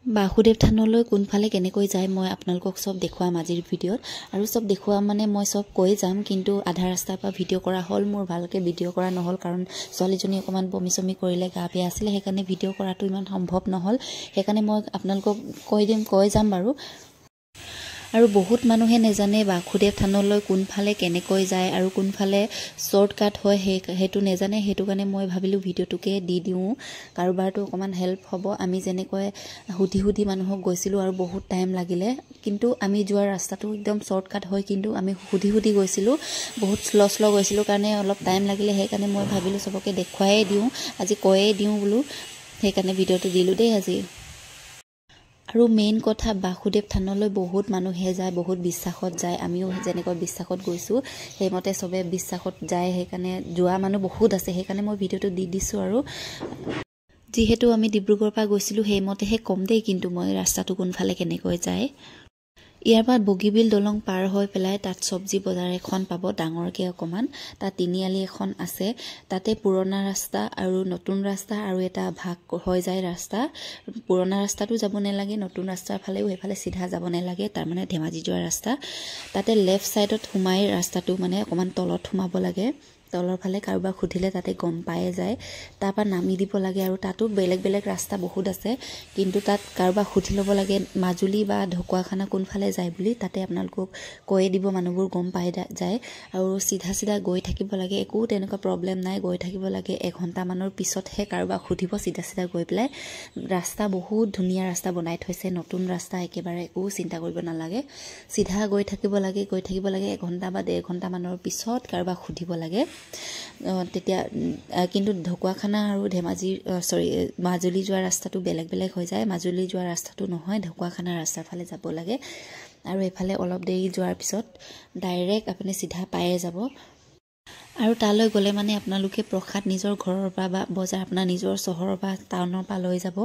বাসুদেৱ থানলৈ কোনফালে কেনেকৈ যায় মই আপোনালোকক সব দেখুৱাম আজিৰ ভিডিঅ'ত আৰু সব দেখুৱা মানে মই সব কৈ যাম কিন্তু আধা ৰাস্তাৰ পৰা ভিডিঅ' কৰা হ'ল মোৰ ভালকৈ ভিডিঅ' কৰা নহল কাৰণ ছোৱালীজনী অকমান বমিছমি কৰিলে গা বেয়া আছিল সেইকাৰণে ভিডিঅ' কৰাটো ইমান সম্ভৱ নহল সেইকাৰণে মই আপোনালোকক কৈ যাম বাৰু আৰু বহুত মানুহে নেজানে বাসুদেৱ থানলৈ কোনফালে কেনেকৈ যায় আৰু কোনফালে শৰ্টকাট হয় হেতু নেজানে হেতু কাৰণে মই ভাবিলো ভিডিঅ'টোকে দি দিও কাৰোবাৰটো অকমান হেল্প হ'ব আমি যেনেকৈ হুদি মানুহক গৈছিলো আৰু বহুত টাইম লাগিলে কিন্তু আমি যোৱাৰ ৰাস্তাটো একদম শৰ্টকাট হয় কিন্তু আমি হুদি গৈছিলো বহুত স্লো গৈছিলো কাৰণে অলপ টাইম লাগিলে সেইকাৰণে মই ভাবিলো সবকে দেখুৱাই দিও আজি কৈয়ে দিও বুলো সেইকাৰণে ভিডিঅ'টো দিলো দেই আজি আৰু মেইন কথা বাসুদেৱ থানলৈ বহুত মানুহে যায় বহুত বিশ্বাসত যায় আমিও যেনেকৈ বিশ্বাসত গৈছো সেইমতে সবে বিশ্বাসত যায় সেইকাৰণে যোৱা মানুহ বহুত আছে সেইকাৰণে মই ভিডিঅ'টো দি দিছো আৰু যেহেতু আমি ডিব্ৰুগড়ৰ পৰা গৈছিলো সেইমতেহে কম দেই কিন্তু মই ৰাস্তাটো কোনফালে কেনেকৈ যায় ইয়াৰ পৰা বগীবিল দলং পাৰ হৈ পেলাই তাত সবজি বজাৰ এখন পাব ডাঙৰকে অকমান তাত তিনিআলি এখন আছে তাতে পুৰণা ৰাস্তা আৰু নতুন ৰাস্তা আৰু এটা ভাগ হৈ যায় ৰাস্তা পুৰণা ৰাস্তাটো যাব নেলাগে নতুন ৰাস্তাৰ ফালেও হেফালে সিধা যাব নেলাগে তাৰ মানে ধেমাজি যোৱা ৰাস্তা তাতে লেফট সাইডত হুমাই ৰাস্তাটো মানে অকমান তলত হুমাব লাগে তলৰ ফালে কাৰোবা খুধিলে তাতে গম পায়ে যায় তাৰপা নামি দিব লাগে আৰু তাতো বেলেগ ৰাস্তা বহুত আছে কিন্তু তাত কাৰোবা খুধি ল'ব লাগে মাজুলী বা ঢকুৱাখানা কোনফালে যায় বুলি তাতে আপোনালোকক কৈ দিব মানুহবোৰ গম পাই যায় আৰু সিধা গৈ থাকিব লাগে একো তেনেকুৱা প্ৰবলেম নাই গৈ থাকিব লাগে 1 ঘণ্টা মানৰ পিছতহে কাৰোবা খুধিব সিধা গৈ পেলাই ৰাস্তা বহুত ধুনীয়া ৰাস্তা বনাই থৈছে নতুন ৰাস্তা একেবাৰে একো চিন্তা কৰিব নালাগে সিধা গৈ থাকিব লাগে 1 ঘণ্টা বা 1.5 ঘণ্টা মানৰ পিছত কাৰোবা খুধিব লাগে তেতিয়া কিন্তু ঢকুৱাখানা আৰু ধেমাজি মাজুলী যোৱা ৰাস্তাটো বেলেগ হৈ যায় মাজুলী যোৱা ৰাস্তাটো নহয় ঢকুৱাখানা ৰাস্তাৰ ফালে যাব লাগে আৰু এফালে অলপ দেৰি যোৱাৰ পিছত ডাইৰেক্ট আপুনি সিধা পায়ে যাব আৰু তালৈ গলে মানে আপোনালোকে প্ৰসাদ নিজৰ ঘৰৰ পৰা বা বজাৰ আপোনাৰ নিজৰ চহৰৰ পৰা টাউনৰ পৰা লৈ যাব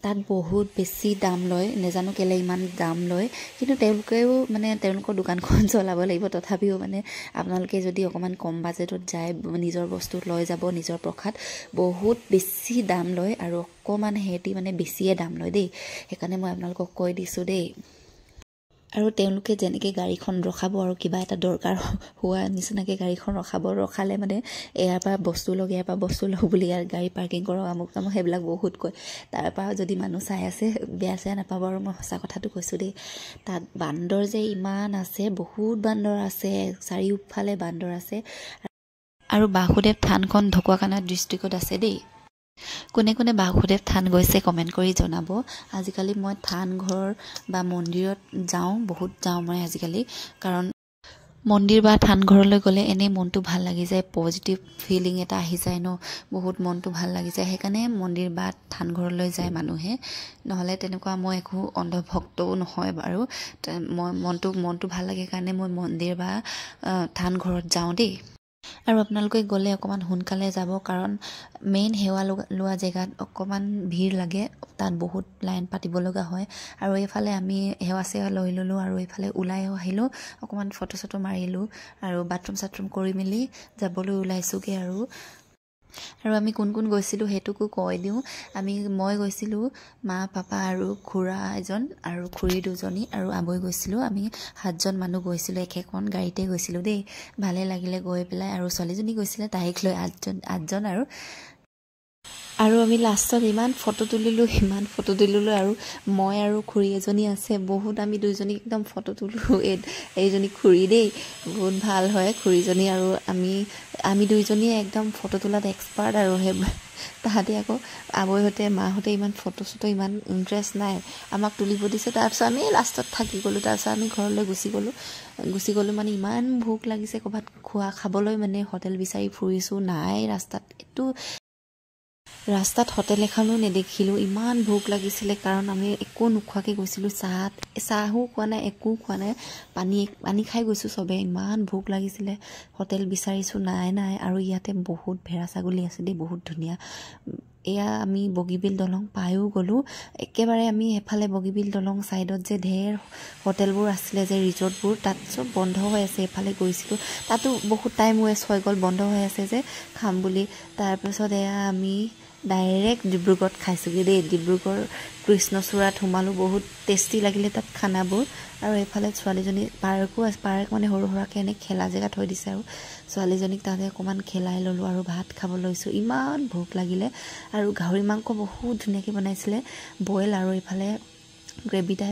তাত বহুত বেছি দাম লয় নেজানো কেলে ইমান দাম লয় কিন্তু তেওঁলোকেও মানে তেওঁলোকৰ দোকানখন চলাব লাগিব তথাপিও মানে আপোনালোকে যদি অকমান কম বাজেটত যায় নিজৰ বস্তু লৈ যাব নিজৰ প্ৰসাদ বহুত বেছি দাম লয় আৰু অকমান হেতি মানে বেছিয়ে দাম লয় দেই সেইকাৰণে মই আপোনালোকক কৈ দিছো দেই আৰু তেওঁলোকে যেনেকে গাড়ীখন ৰখাব আৰু কিবা এটা দৰকাৰ হোৱা নিচিনাকে গাড়ীখন ৰখালে মানে এয়াৰ পৰা বস্তু লগে ইয়াৰ পৰা বস্তু লও বুলি আৰু গাড়ী পাৰ্কিং কৰক আমুক সেইবিলাক বহুত কয় তাৰ পৰা যদি মানুহ চাই আছে বেয়া নাপাব আৰু মই সঁচা কথাটো কৈছো দেই তাত বান্দৰ যে ইমান আছে বহুত বান্দৰ আছে চাৰিওফালে বান্দৰ আছে আৰু বাসুদেৱ থানখন ঢকুৱাখানা ডিস্ট্ৰিক্টত আছে দেই কোনে বাসুদেৱ থান গৈছে কমেন্ট কৰি জনাব আজিকালি মই থান ঘৰ বা মন্দিৰত বহুত যাওঁ মই আজিকালি কাৰণ মন্দিৰ বা থান ঘৰলৈ গলে এনে মনটো ভাল লাগি যায় পজিটিভ ফিলিং এটা আহি যায় ন বহুত মনটো ভাল লাগি যায় সেইকাৰণে মন্দিৰ বা থান ঘৰলৈ যায় মানুহে নহলে তেনেকুৱা মই একো অন্ধভক্তও নহয় বাৰু মই মনটো ভাল লাগে কাৰণে মই মন্দিৰ বা থান ঘৰত যাওঁ দেই আৰু আপোনালোকে গলে অকমান সোনকালে যাব কাৰণ মেইন হেৱা লোৱা জেগাত অকমান ভিৰ লাগে তাত বহুত লাইন পাতিব লগা হয় আৰু এইফালে আমি হেৱা লৈ ললো আৰু এইফালে ওলাইও আহিলো অকমান ফটো মাৰিলো আৰু বাথৰুম কৰি মিলি যাবলৈ ওলাইছোগে আৰু আমি কোন গৈছিলো হেতুকো কৈ দিও মই গৈছিলো মা পাপা আৰু খুৰা এজন আৰু খুৰী দুজনী আৰু আবৈ গৈছিলো আমি 7 জন মানুহ গৈছিলো একেখন গাড়ীতে গৈছিলো দেই ভালে লাগিলে গৈ পেলাই আৰু ছোৱালীজনী গৈছিলে তাইক লৈ 8 জন আৰু আমি লাষ্টত ইমান ফটো তুলিলো আৰু মই আৰু খুৰী এজনী আছে বহুত আমি দুইজনী একদম ফটো তুলো এইজনী খুৰী দেই বহুত ভাল হয় খুৰীজনী আৰু আমি দুইজনীয়ে একদম ফটো তোলাত এক্সপাৰ্ট আৰু তাহাঁতে আকৌ আবৈহতে মাহতে ইমান ফটো ইমান ইন্টাৰেষ্ট নাই আমাক তুলিব দিছে তাৰপিছত আমি লাষ্টত থাকি গলো তাৰপিছত আমি ঘৰলৈ গুচি গলো মানে ইমান ভোক লাগিছে ক'বাত খাবলৈ মানে হোটেল বিচাৰি ফুৰিছো নাই ৰাস্তাত হোটেল এখনো নেদেখিলো ইমান ভোক লাগিছিলে কাৰণ আমি একো নোখোৱাকে গৈছিলো চাহো খোৱা নাই একো খোৱা নাই পানী খাই গৈছো সবে ইমান ভোক লাগিছিলে হোটেল বিচাৰিছো নাই আৰু ইয়াতে বহুত ভেড়া ছাগলী আছে দেই বহুত ধুনীয়া এয়া আমি বগীবিল দলং পায়ো গলো একেবাৰে আমি এফালে বগীবিল দলং সাইডত যে ঢেৰ হোটেলবোৰ আছিলে যে ৰিজৰ্টবোৰ তাত সব বন্ধ হৈ আছে এফালে গৈছিলো তাতো বহুত টাইম ৱেষ্ট হৈ গল বন্ধ হৈ আছে যে খাম বুলি তাৰ পিছত এয়া আমি ডাইৰেক্ট ডিব্ৰুগড়ত খাইছোঁগৈ দেই। ডিব্ৰুগড় কৃষ্ণচূড়াত সোমালোঁ, বহুত টেষ্টি লাগিলে তাত খানাবোৰ। আৰু এইফালে ছোৱালীজনী পাৰ্কো আছে, পাৰ্ক মানে সৰু সুৰাকৈ এনে খেলা জেগা থৈ দিছে আৰু ছোৱালীজনীক তাতে অকণমান খেলাই ল'লোঁ আৰু ভাত খাব লৈছোঁ। ইমান ভোক লাগিলে আৰু গাহৰি মাংস বহুত ধুনীয়াকৈ বনাইছিলে বইল, আৰু এইফালে গ্ৰেভি টাইপ